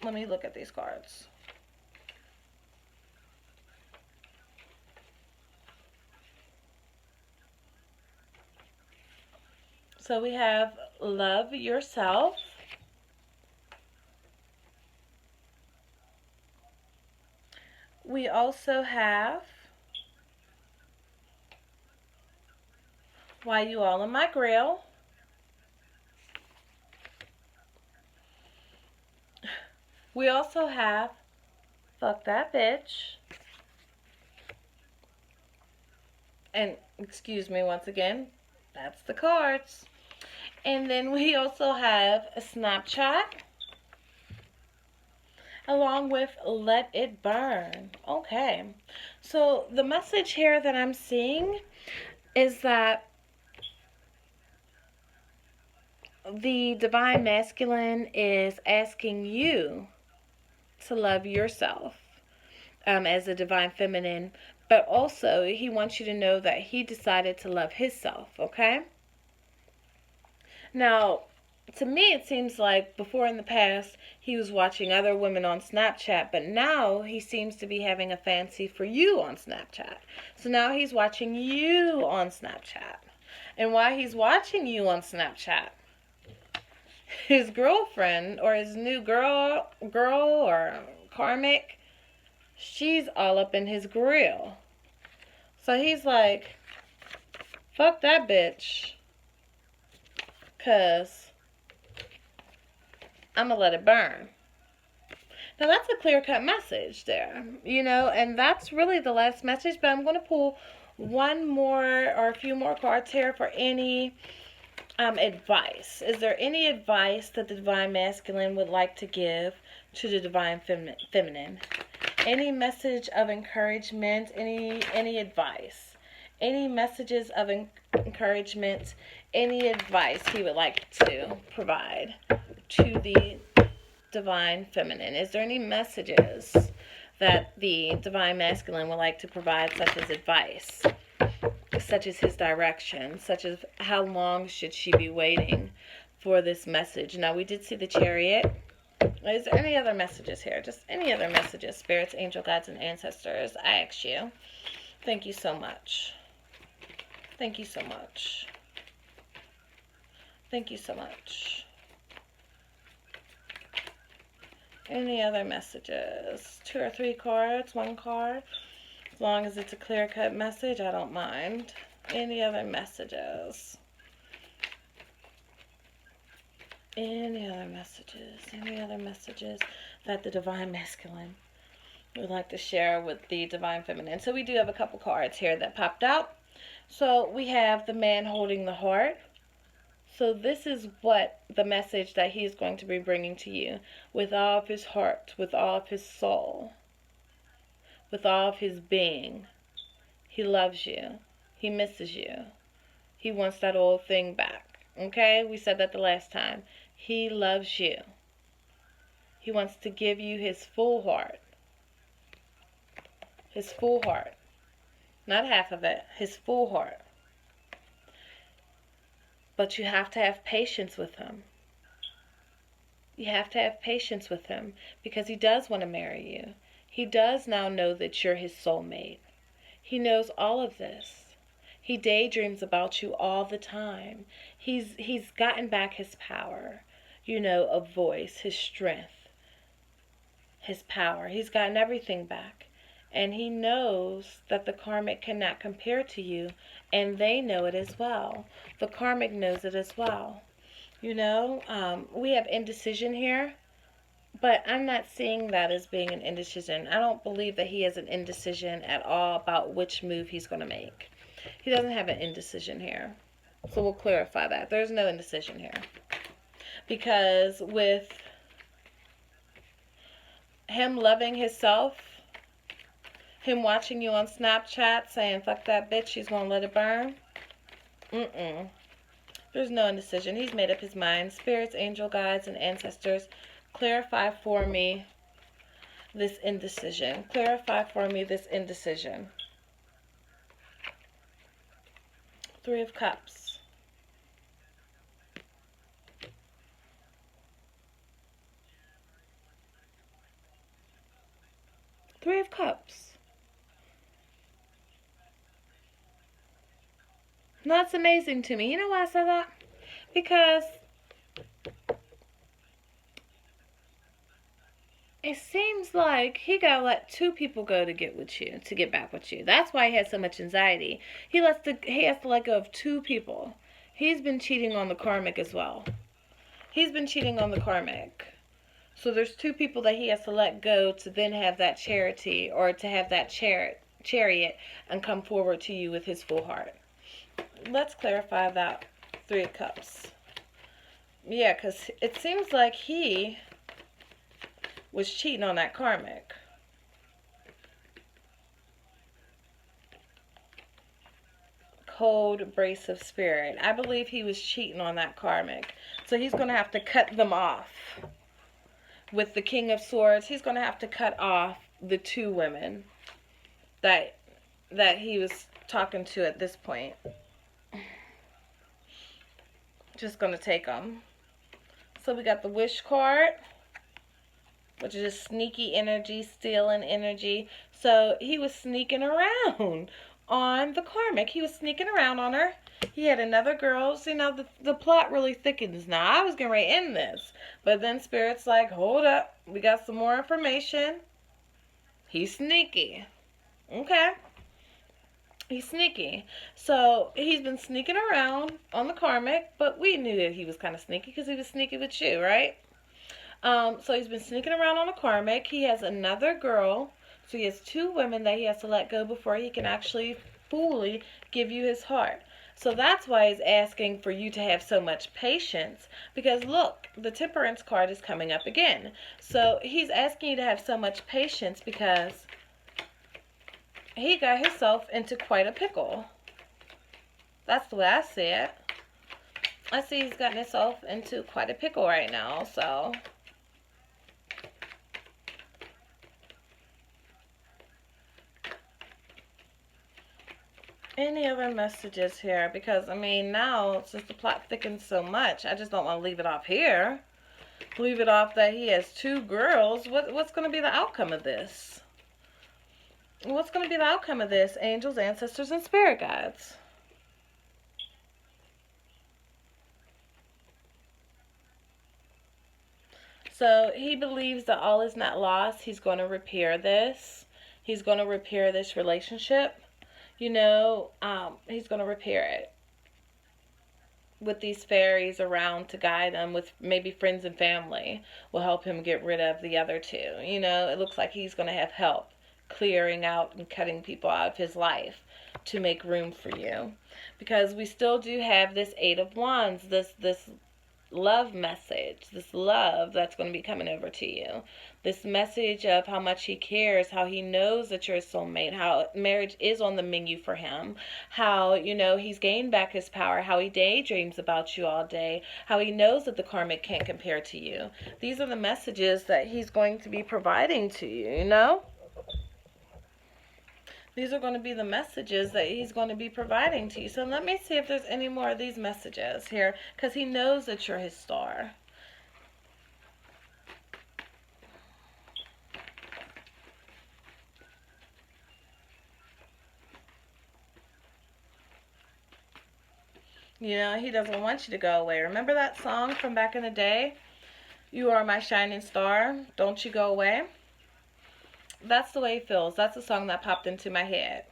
Let me look at these cards. So we have love yourself. We also have why you all in my grill. We also have fuck that bitch. And excuse me once again, that's the cards. And then we also have a Snapchat along with Let It Burn. Okay. So the message here that I'm seeing is that the divine masculine is asking you to love yourself as a divine feminine, but also he wants you to know that he decided to love himself, okay? Now, to me, it seems like before in the past he was watching other women on Snapchat, but now he seems to be having a fancy for you on Snapchat. So now he's watching you on Snapchat. And while he's watching you on Snapchat, his girlfriend or his new girl or Karmic, she's all up in his grill. So he's like, fuck that bitch, 'cause I'm gonna let it burn. Now that's a clear-cut message there, you know, and that's really the last message, but I'm going to pull one more or a few more cards here for any advice. Is there any advice that the divine masculine would like to give to the divine feminine? Any message of encouragement, any advice, any messages of encouragement, any advice he would like to provide to the divine feminine? Is there any messages that the divine masculine would like to provide, such as advice, such as his direction, such as how long should she be waiting for this message? Now, we did see the Chariot. Is there any other messages here? Just any other messages? Spirits, angel guides, and ancestors, I ask you. Thank you so much. Thank you so much. Thank you so much. Any other messages? 2 or 3 cards, 1 card. As long as it's a clear-cut message, I don't mind. Any other messages? Any other messages? Any other messages that the divine masculine would like to share with the divine feminine? So we do have a couple cards here that popped out. So we have the man holding the heart. So this is what the message that he is going to be bringing to you with all of his heart, with all of his soul, with all of his being. He loves you. He misses you. He wants that old thing back. Okay? We said that the last time. He loves you. He wants to give you his full heart. His full heart. Not half of it. His full heart. But you have to have patience with him. You have to have patience with him because he does want to marry you. He does now know that you're his soulmate. He knows all of this. He daydreams about you all the time. He's gotten back his power, you know, of voice, his strength, his power. He's gotten everything back. And he knows that the Karmic cannot compare to you, and they know it as well. The Karmic knows it as well. You know, we have indecision here, but I'm not seeing that as being an indecision. I don't believe that he has an indecision at all about which move he's going to make. He doesn't have an indecision here. So we'll clarify that. There's no indecision here. Because with him loving himself, him watching you on Snapchat saying, fuck that bitch, she's going to let it burn. There's no indecision. He's made up his mind. Spirits, angel guides, and ancestors, clarify for me this indecision. Clarify for me this indecision. 3 of Cups. Three of Cups. That's amazing to me. You know why I said that? Because it seems like he gotta let two people go to get with you, to get back with you. That's why he has so much anxiety. He has to let go of two people. He's been cheating on the Karmic as well. He's been cheating on the Karmic. So there's two people that he has to let go to then have that charity, or to have that chariot and come forward to you with his full heart. Let's clarify that Three of Cups. Yeah, because it seems like he was cheating on that Karmic. Cold, abrasive spirit. I believe he was cheating on that Karmic. So he's going to have to cut them off. With the King of Swords, he's going to have to cut off the two women that he was talking to at this point. Just going to take them. So we got the Wish card, which is just sneaky energy, stealing energy. So he was sneaking around on the Karmic. He was sneaking around on her. He had another girl. See, now the plot really thickens now. I was getting right in this. But then Spirit's like, hold up. We got some more information. He's sneaky. Okay. He's sneaky. So he's been sneaking around on the Karmic. But we knew that he was kind of sneaky because he was sneaky with you, right? So he's been sneaking around on a Karmic. He has another girl. So he has two women that he has to let go before he can actually fully give you his heart. So that's why he's asking for you to have so much patience. Because look, the Temperance card is coming up again. So he's asking you to have so much patience because he got himself into quite a pickle. That's the way I see it. I see he's gotten himself into quite a pickle right now, so any other messages here? Because, I mean, now, since the plot thickens so much, I just don't want to leave it off here. Leave it off that he has two girls. What's going to be the outcome of this? What's going to be the outcome of this? Angels, ancestors, and spirit guides. So, he believes that all is not lost. He's going to repair this. He's going to repair this relationship. You know, he's going to repair it with these fairies around to guide him, with maybe friends and family will help him get rid of the other two. You know, it looks like he's going to have help clearing out and cutting people out of his life to make room for you. Because we still do have this Eight of Wands, this love message, this love that's going to be coming over to you. This message of how much he cares, how he knows that you're a soulmate, how marriage is on the menu for him, how, you know, he's gained back his power, how he daydreams about you all day, how he knows that the Karmic can't compare to you. These are the messages that he's going to be providing to you, you know? These are going to be the messages that he's going to be providing to you. So let me see if there's any more of these messages here, because he knows that you're his star. You know, he doesn't want you to go away. Remember that song from back in the day? You are my shining star. Don't you go away. That's the way he feels. That's the song that popped into my head.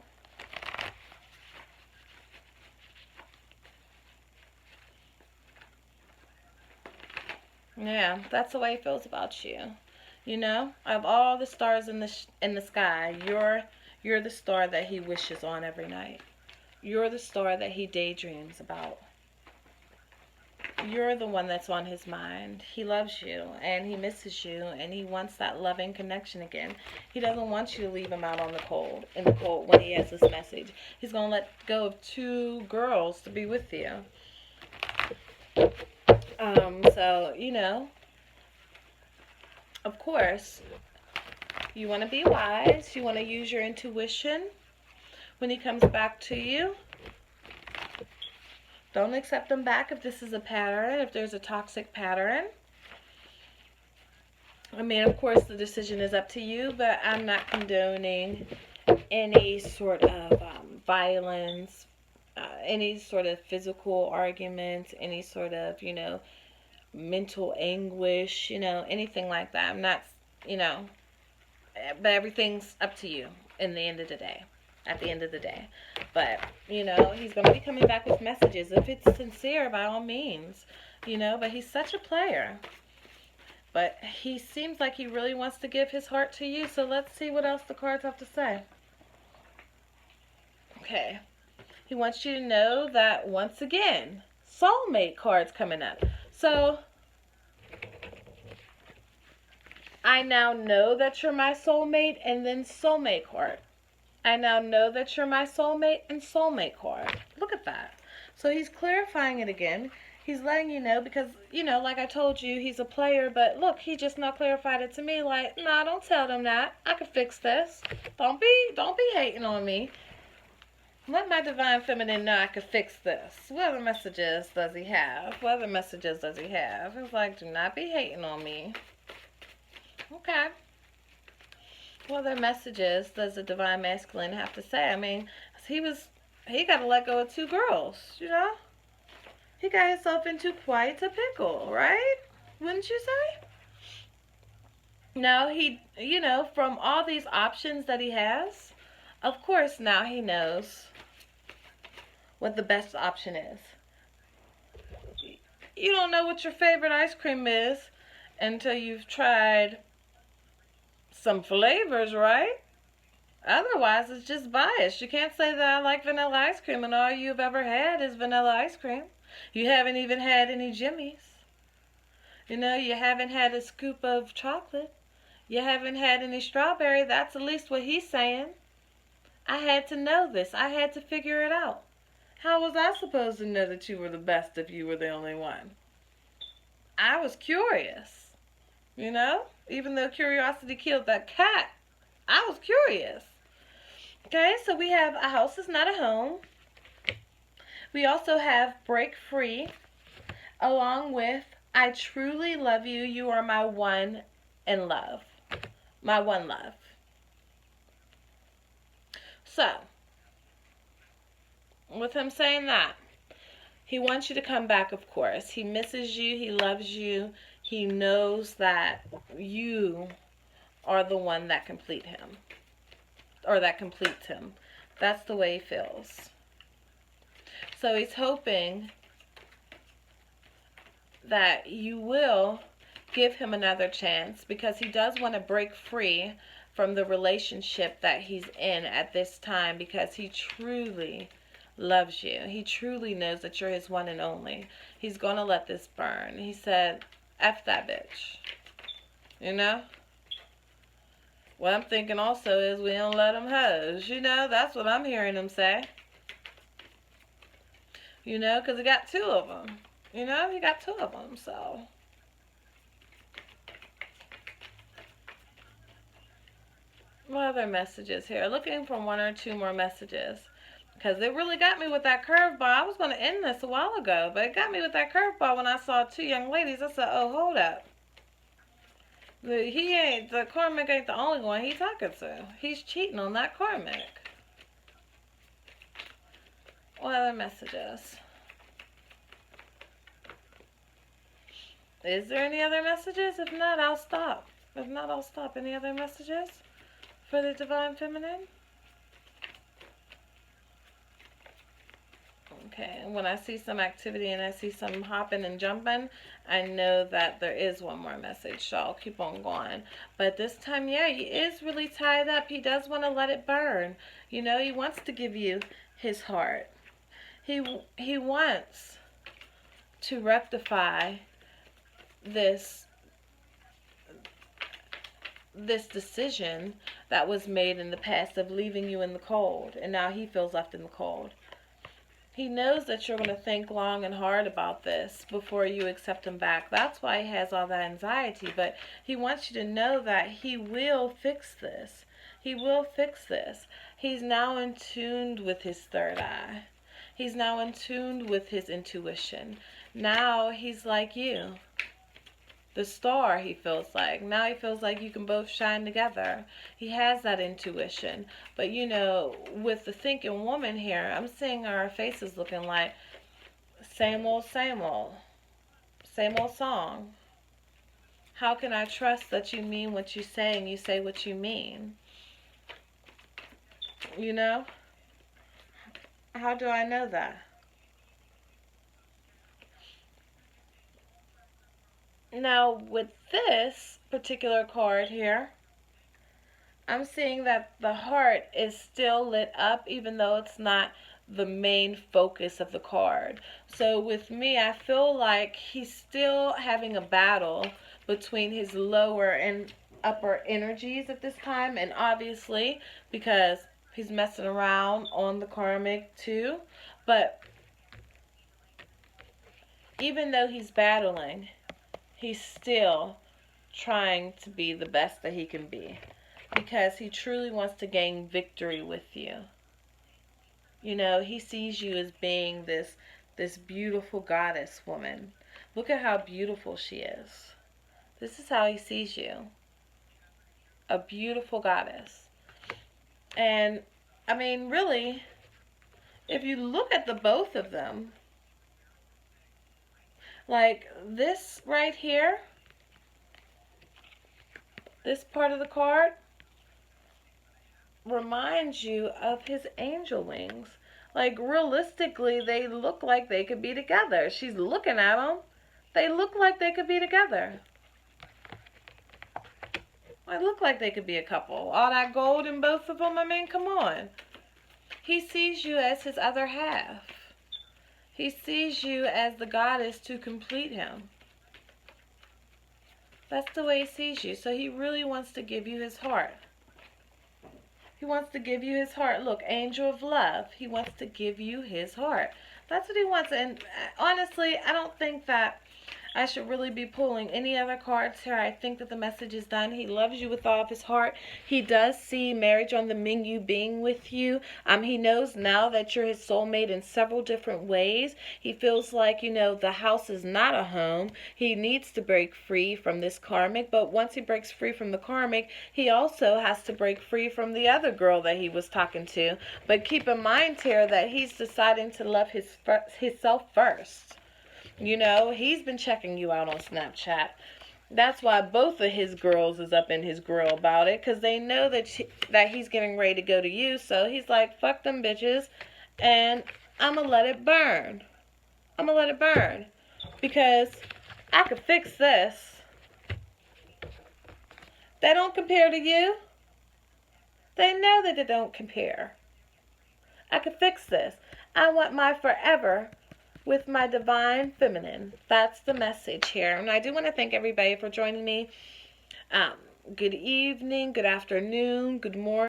Yeah, that's the way he feels about you. You know, of all the stars in the sky, you're the star that he wishes on every night. You're the star that he daydreams about. You're the one that's on his mind. He loves you, and he misses you, and he wants that loving connection again. He doesn't want you to leave him out in the cold when he has this message. He's going to let go of two girls to be with you. So, you know, of course, you want to be wise. You want to use your intuition when he comes back to you. Don't accept him back if this is a pattern, if there's a toxic pattern. I mean, of course, the decision is up to you, but I'm not condoning any sort of violence, any sort of physical arguments, any sort of, mental anguish, anything like that. I'm not, you know, but everything's up to you in the end of the day. At the end of the day. But, he's going to be coming back with messages. If it's sincere, by all means, but he's such a player. But he seems like he really wants to give his heart to you. So let's see what else the cards have to say. Okay. He wants you to know that, once again, soulmate cards coming up. So I now know that you're my soulmate, and then soulmate card. I now know that you're my soulmate, and soulmate card. Look at that. So he's clarifying it again. He's letting you know because, like I told you, he's a player. But look, he just now clarified it to me like, nah, don't tell them that. I can fix this. Don't be hating on me. Let my divine feminine know I can fix this. What other messages does he have? What other messages does he have? It's like, do not be hating on me. Okay. What other messages does the divine masculine have to say? I mean, he got to let go of 2 girls, He got himself into quite a pickle, right? Wouldn't you say? Now from all these options that he has, of course now he knows what the best option is. You don't know what your favorite ice cream is until you've tried some flavors, right? Otherwise, it's just biased. You can't say that I like vanilla ice cream and all you've ever had is vanilla ice cream. You haven't even had any Jimmy's. You haven't had a scoop of chocolate. You haven't had any strawberry. That's at least what he's saying. I had to know this. I had to figure it out. How was I supposed to know that you were the best if you were the only one? I was curious. Even though curiosity killed that cat, I was curious. Okay, so we have a house is not a home. We also have break free, along with I truly love you. You are my one in love. My one love. So, with him saying that, he wants you to come back, of course. He misses you. He loves you. He knows that you are the one that complete him. Or that completes him. That's the way he feels. So he's hoping that you will give him another chance because he does want to break free from the relationship that he's in at this time because he truly loves you. He truly knows that you're his one and only. He's going to let this burn. He said, F that bitch. What I'm thinking also is we don't let them hoes. That's what I'm hearing him say. Because he got 2 of them. He got 2 of them, so. What other messages here? Looking for 1 or 2 more messages. Because it really got me with that curveball. I was going to end this a while ago, but it got me with that curveball when I saw 2 young ladies. I said, oh, hold up. The Karmic ain't the only one he's talking to. He's cheating on that Karmic. What other messages? Is there any other messages? If not, I'll stop. Any other messages for the Divine Feminine? Okay, when I see some activity and I see some hopping and jumping, I know that there is one more message, so I'll keep on going. But this time, yeah, he is really tied up. He does want to let it burn. He wants to give you his heart. He wants to rectify this decision that was made in the past of leaving you in the cold, and now he feels left in the cold. He knows that you're going to think long and hard about this before you accept him back. That's why he has all that anxiety. But he wants you to know that he will fix this. He will fix this. He's now in tune with his third eye. He's now in tune with his intuition. Now he's like you. the star, he feels like. Now he feels like you can both shine together. He has that intuition. But, you know, with the thinking woman here, I'm seeing her face is looking like same old song. How can I trust that you mean what you say and you say what you mean? You know? How do I know that? Now, with this particular card here, I'm seeing that the heart is still lit up even though it's not the main focus of the card. So with me, I feel like he's still having a battle between his lower and upper energies at this time. And obviously, because he's messing around on the Karmic too. But even though he's battling, he's still trying to be the best that he can be, because he truly wants to gain victory with you. You know, he sees you as being this beautiful goddess woman. Look at how beautiful she is. This is how he sees you. A beautiful goddess. And, I mean, really, if you look at the both of them, like this right here, this part of the card reminds you of his angel wings. Like, realistically, they look like they could be together. She's looking at them. They look like they could be together. They look like they could be a couple. All that gold in both of them, I mean, come on. He sees you as his other half. He sees you as the goddess to complete him. That's the way he sees you. So he really wants to give you his heart. He wants to give you his heart. Look, angel of love. He wants to give you his heart. That's what he wants. And honestly, I don't think that I should really be pulling any other cards here. I think that the message is done. He loves you with all of his heart. He does see marriage on the menu being with you. He knows now that you're his soulmate in several different ways. He feels like, you know, the house is not a home. He needs to break free from this karmic. But once he breaks free from the karmic, he also has to break free from the other girl that he was talking to. But keep in mind here that he's deciding to love himself first. You know, he's been checking you out on Snapchat. That's why both of his girls is up in his grill about it, because they know that he's getting ready to go to you. So he's like, fuck them bitches, and I'm going to let it burn. I'm going to let it burn, because I could fix this. They don't compare to you. They know that they don't compare. I could fix this. I want my forever with my divine feminine. That's the message here. And I do want to thank everybody for joining me. Good evening, good afternoon, good morning.